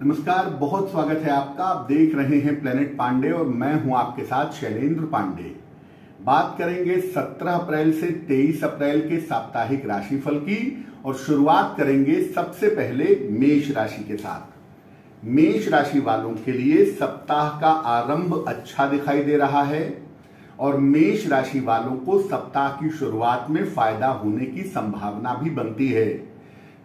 नमस्कार, बहुत स्वागत है आपका। आप देख रहे हैं प्लेनेट पांडे और मैं हूं आपके साथ शैलेंद्र पांडे। बात करेंगे 17 अप्रैल से 23 अप्रैल के साप्ताहिक राशिफल की और शुरुआत करेंगे सबसे पहले मेष राशि के साथ। मेष राशि वालों के लिए सप्ताह का आरंभ अच्छा दिखाई दे रहा है और मेष राशि वालों को सप्ताह की शुरुआत में फायदा होने की संभावना भी बनती है।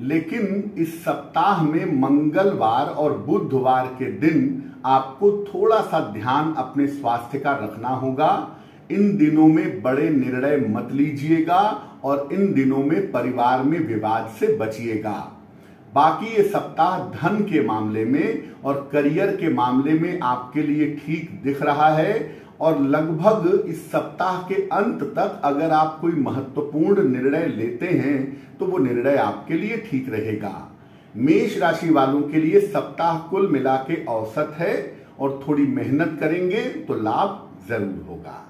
लेकिन इस सप्ताह में मंगलवार और बुधवार के दिन आपको थोड़ा सा ध्यान अपने स्वास्थ्य का रखना होगा। इन दिनों में बड़े निर्णय मत लीजिएगा और इन दिनों में परिवार में विवाद से बचिएगा। बाकी ये सप्ताह धन के मामले में और करियर के मामले में आपके लिए ठीक दिख रहा है और लगभग इस सप्ताह के अंत तक अगर आप कोई महत्वपूर्ण निर्णय लेते हैं तो वो निर्णय आपके लिए ठीक रहेगा। मेष राशि वालों के लिए सप्ताह कुल मिला के औसत है और थोड़ी मेहनत करेंगे तो लाभ जरूर होगा।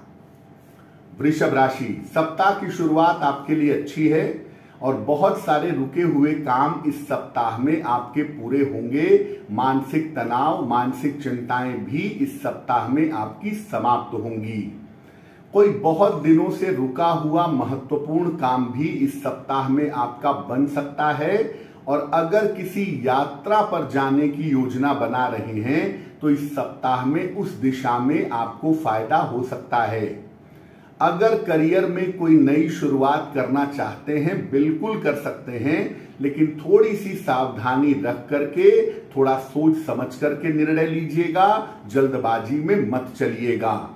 वृषभ राशि, सप्ताह की शुरुआत आपके लिए अच्छी है और बहुत सारे रुके हुए काम इस सप्ताह में आपके पूरे होंगे। मानसिक तनाव, मानसिक चिंताएं भी इस सप्ताह में आपकी समाप्त होंगी। कोई बहुत दिनों से रुका हुआ महत्वपूर्ण काम भी इस सप्ताह में आपका बन सकता है और अगर किसी यात्रा पर जाने की योजना बना रहे हैं तो इस सप्ताह में उस दिशा में आपको फायदा हो सकता है। अगर करियर में कोई नई शुरुआत करना चाहते हैं बिल्कुल कर सकते हैं, लेकिन थोड़ी सी सावधानी रख करके, थोड़ा सोच समझ करके निर्णय लीजिएगा, जल्दबाजी में मत चलिएगा।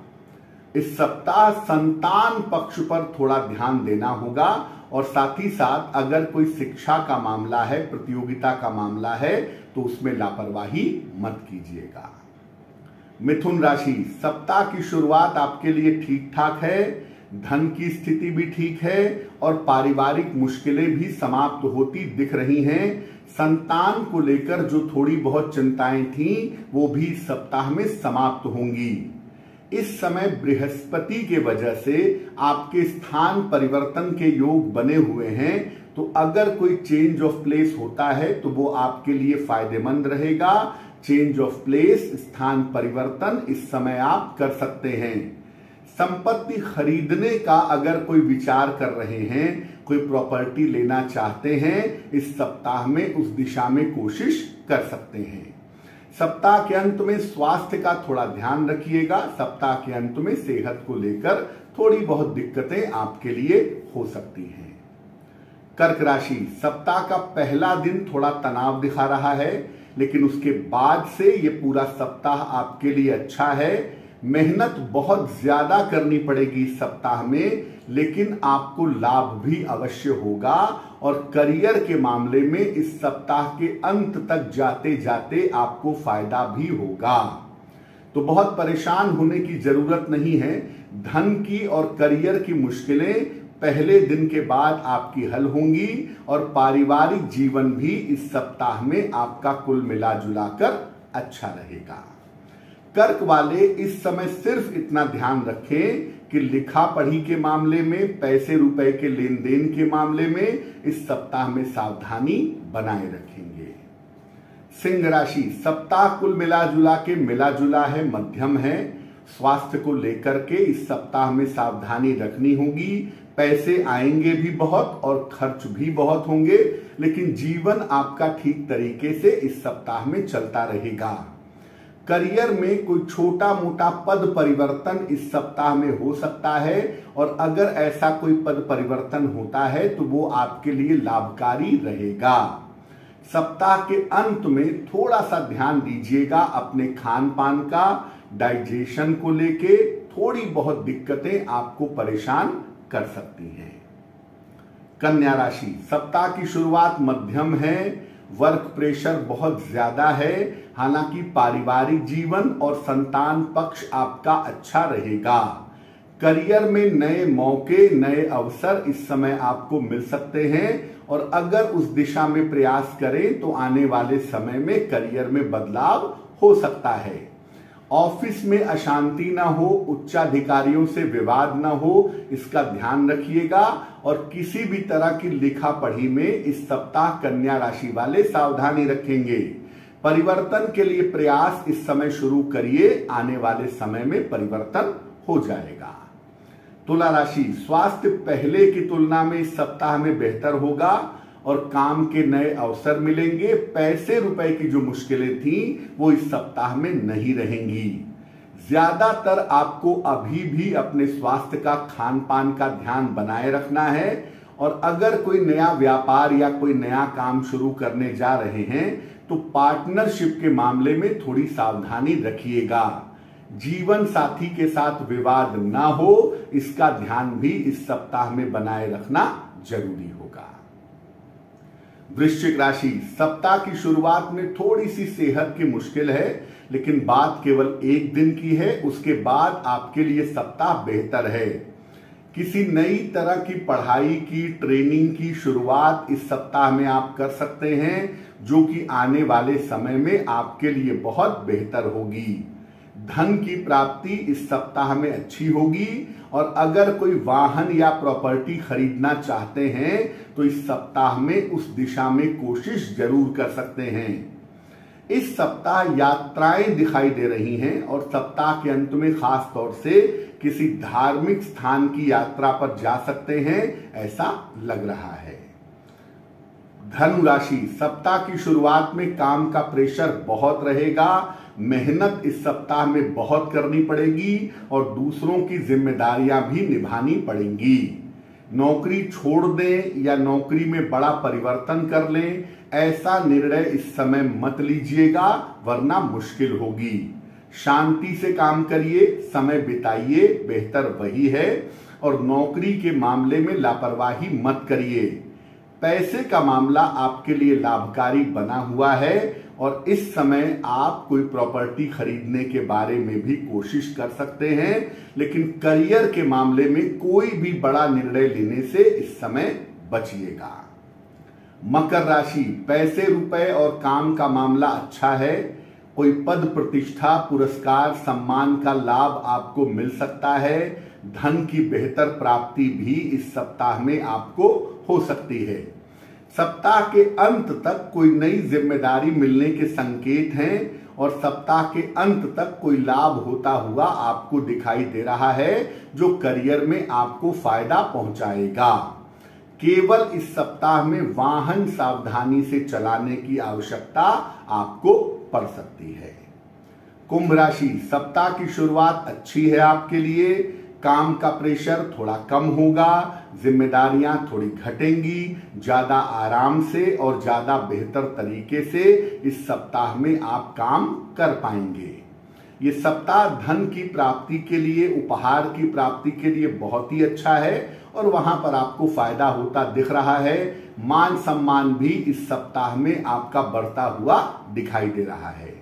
इस सप्ताह संतान पक्ष पर थोड़ा ध्यान देना होगा और साथ ही साथ अगर कोई शिक्षा का मामला है, प्रतियोगिता का मामला है तो उसमें लापरवाही मत कीजिएगा। मिथुन राशि, सप्ताह की शुरुआत आपके लिए ठीक ठाक है, धन की स्थिति भी ठीक है और पारिवारिक मुश्किलें भी समाप्त होती दिख रही हैं। संतान को लेकर जो थोड़ी बहुत चिंताएं थीं वो भी इस सप्ताह में समाप्त होंगी। इस समय बृहस्पति के वजह से आपके स्थान परिवर्तन के योग बने हुए हैं, तो अगर कोई चेंज ऑफ प्लेस होता है तो वो आपके लिए फायदेमंद रहेगा। चेंज ऑफ प्लेस, स्थान परिवर्तन इस समय आप कर सकते हैं। संपत्ति खरीदने का अगर कोई विचार कर रहे हैं, कोई प्रॉपर्टी लेना चाहते हैं, इस सप्ताह में उस दिशा में कोशिश कर सकते हैं। सप्ताह के अंत में स्वास्थ्य का थोड़ा ध्यान रखिएगा। सप्ताह के अंत में सेहत को लेकर थोड़ी बहुत दिक्कतें आपके लिए हो सकती हैं। कर्क राशि, सप्ताह का पहला दिन थोड़ा तनाव दिखा रहा है, लेकिन उसके बाद से ये पूरा सप्ताह आपके लिए अच्छा है। मेहनत बहुत ज्यादा करनी पड़ेगी इस सप्ताह में, लेकिन आपको लाभ भी अवश्य होगा और करियर के मामले में इस सप्ताह के अंत तक जाते जाते आपको फायदा भी होगा। तो बहुत परेशान होने की जरूरत नहीं है। धन की और करियर की मुश्किलें पहले दिन के बाद आपकी हल होंगी और पारिवारिक जीवन भी इस सप्ताह में आपका कुल मिला जुला कर अच्छा रहेगा। कर्क वाले इस समय सिर्फ इतना ध्यान रखें कि लिखा पढ़ी के मामले में, पैसे रुपए के लेन देन के मामले में इस सप्ताह में सावधानी बनाए रखेंगे। सिंह राशि, सप्ताह कुल मिला जुला के मिला जुला है, मध्यम है। स्वास्थ्य को लेकर के इस सप्ताह में सावधानी रखनी होगी। पैसे आएंगे भी बहुत और खर्च भी बहुत होंगे, लेकिन जीवन आपका ठीक तरीके से इस सप्ताह में चलता रहेगा। करियर में कोई छोटा मोटा पद परिवर्तन इस सप्ताह में हो सकता है और अगर ऐसा कोई पद परिवर्तन होता है तो वो आपके लिए लाभकारी रहेगा। सप्ताह के अंत में थोड़ा सा ध्यान दीजिएगा अपने खान पान का, डाइजेशन को लेके थोड़ी बहुत दिक्कतें आपको परेशान कर सकती हैं। कन्या राशि, सप्ताह की शुरुआत मध्यम है, वर्क प्रेशर बहुत ज्यादा है, हालांकि पारिवारिक जीवन और संतान पक्ष आपका अच्छा रहेगा। करियर में नए मौके, नए अवसर इस समय आपको मिल सकते हैं और अगर उस दिशा में प्रयास करें तो आने वाले समय में करियर में बदलाव हो सकता है। ऑफिस में अशांति ना हो, उच्चाधिकारियों से विवाद ना हो, इसका ध्यान रखिएगा और किसी भी तरह की लिखा पढ़ी में इस सप्ताह कन्या राशि वाले सावधानी रखेंगे। परिवर्तन के लिए प्रयास इस समय शुरू करिए, आने वाले समय में परिवर्तन हो जाएगा। तुला राशि, स्वास्थ्य पहले की तुलना में इस सप्ताह में बेहतर होगा और काम के नए अवसर मिलेंगे। पैसे रुपए की जो मुश्किलें थी वो इस सप्ताह में नहीं रहेंगी। ज्यादातर आपको अभी भी अपने स्वास्थ्य का, खान पान का ध्यान बनाए रखना है और अगर कोई नया व्यापार या कोई नया काम शुरू करने जा रहे हैं तो पार्टनरशिप के मामले में थोड़ी सावधानी रखिएगा। जीवन साथी के साथ विवाद ना हो, इसका ध्यान भी इस सप्ताह में बनाए रखना जरूरी होगा। वृश्चिक राशि, सप्ताह की शुरुआत में थोड़ी सी सेहत की मुश्किल है, लेकिन बात केवल एक दिन की है। उसके बाद आपके लिए सप्ताह बेहतर है। किसी नई तरह की पढ़ाई की, ट्रेनिंग की शुरुआत इस सप्ताह में आप कर सकते हैं, जो कि आने वाले समय में आपके लिए बहुत बेहतर होगी। धन की प्राप्ति इस सप्ताह में अच्छी होगी और अगर कोई वाहन या प्रॉपर्टी खरीदना चाहते हैं तो इस सप्ताह में उस दिशा में कोशिश जरूर कर सकते हैं। इस सप्ताह यात्राएं दिखाई दे रही हैं और सप्ताह के अंत में खास तौर से किसी धार्मिक स्थान की यात्रा पर जा सकते हैं, ऐसा लग रहा है। धनु राशि, सप्ताह की शुरुआत में काम का प्रेशर बहुत रहेगा। मेहनत इस सप्ताह में बहुत करनी पड़ेगी और दूसरों की जिम्मेदारियां भी निभानी पड़ेंगी। नौकरी छोड़ दें या नौकरी में बड़ा परिवर्तन कर लें, ऐसा निर्णय इस समय मत लीजिएगा, वरना मुश्किल होगी। शांति से काम करिए, समय बिताइए, बेहतर वही है। और नौकरी के मामले में लापरवाही मत करिए। पैसे का मामला आपके लिए लाभकारी बना हुआ है और इस समय आप कोई प्रॉपर्टी खरीदने के बारे में भी कोशिश कर सकते हैं, लेकिन करियर के मामले में कोई भी बड़ा निर्णय लेने से इस समय बचिएगा। मकर राशि, पैसे रुपए और काम का मामला अच्छा है। कोई पद प्रतिष्ठा, पुरस्कार, सम्मान का लाभ आपको मिल सकता है। धन की बेहतर प्राप्ति भी इस सप्ताह में आपको हो सकती है। सप्ताह के अंत तक कोई नई जिम्मेदारी मिलने के संकेत हैं और सप्ताह के अंत तक कोई लाभ होता हुआ आपको दिखाई दे रहा है, जो करियर में आपको फायदा पहुंचाएगा। केवल इस सप्ताह में वाहन सावधानी से चलाने की आवश्यकता आपको पड़ सकती है। कुंभ राशि, सप्ताह की शुरुआत अच्छी है आपके लिए। काम का प्रेशर थोड़ा कम होगा, जिम्मेदारियां थोड़ी घटेंगी। ज्यादा आराम से और ज्यादा बेहतर तरीके से इस सप्ताह में आप काम कर पाएंगे। ये सप्ताह धन की प्राप्ति के लिए, उपहार की प्राप्ति के लिए बहुत ही अच्छा है और वहां पर आपको फायदा होता दिख रहा है। मान सम्मान भी इस सप्ताह में आपका बढ़ता हुआ दिखाई दे रहा है।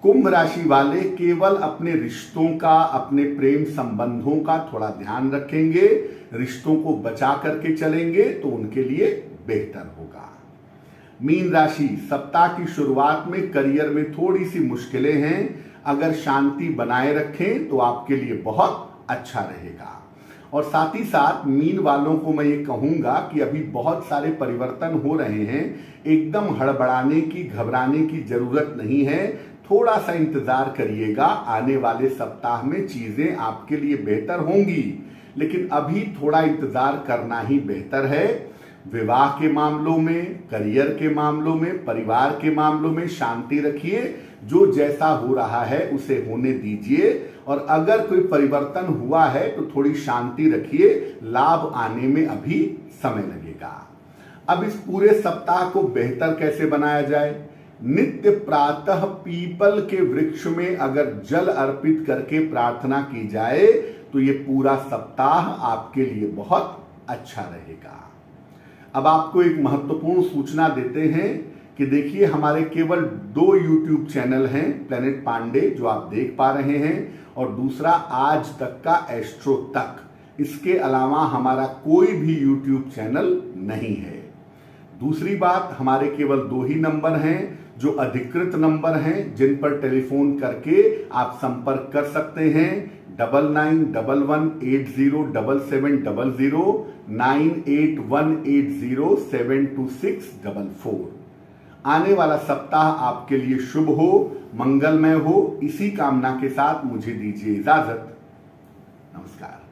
कुंभ राशि वाले केवल अपने रिश्तों का, अपने प्रेम संबंधों का थोड़ा ध्यान रखेंगे, रिश्तों को बचा करके चलेंगे तो उनके लिए बेहतर होगा। मीन राशि, सप्ताह की शुरुआत में करियर में थोड़ी सी मुश्किलें हैं। अगर शांति बनाए रखें तो आपके लिए बहुत अच्छा रहेगा। और साथ ही साथ मीन वालों को मैं ये कहूंगा कि अभी बहुत सारे परिवर्तन हो रहे हैं, एकदम हड़बड़ाने की, घबराने की जरूरत नहीं है। थोड़ा सा इंतजार करिएगा, आने वाले सप्ताह में चीजें आपके लिए बेहतर होंगी, लेकिन अभी थोड़ा इंतजार करना ही बेहतर है। विवाह के मामलों में, करियर के मामलों में, परिवार के मामलों में शांति रखिए। जो जैसा हो रहा है उसे होने दीजिए और अगर कोई परिवर्तन हुआ है तो थोड़ी शांति रखिए, लाभ आने में अभी समय लगेगा। अब इस पूरे सप्ताह को बेहतर कैसे बनाया जाए? नित्य प्रातः पीपल के वृक्ष में अगर जल अर्पित करके प्रार्थना की जाए तो ये पूरा सप्ताह आपके लिए बहुत अच्छा रहेगा। अब आपको एक महत्वपूर्ण सूचना देते हैं कि देखिए, हमारे केवल 2 YouTube चैनल हैं, प्लेनेट पांडे जो आप देख पा रहे हैं और दूसरा आज तक का एस्ट्रो तक। इसके अलावा हमारा कोई भी YouTube चैनल नहीं है। दूसरी बात, हमारे केवल 2 ही नंबर हैं जो अधिकृत नंबर हैं, जिन पर टेलीफोन करके आप संपर्क कर सकते हैं। 9911807700, 9818072644। आने वाला सप्ताह आपके लिए शुभ हो, मंगलमय हो, इसी कामना के साथ मुझे दीजिए इजाजत। नमस्कार।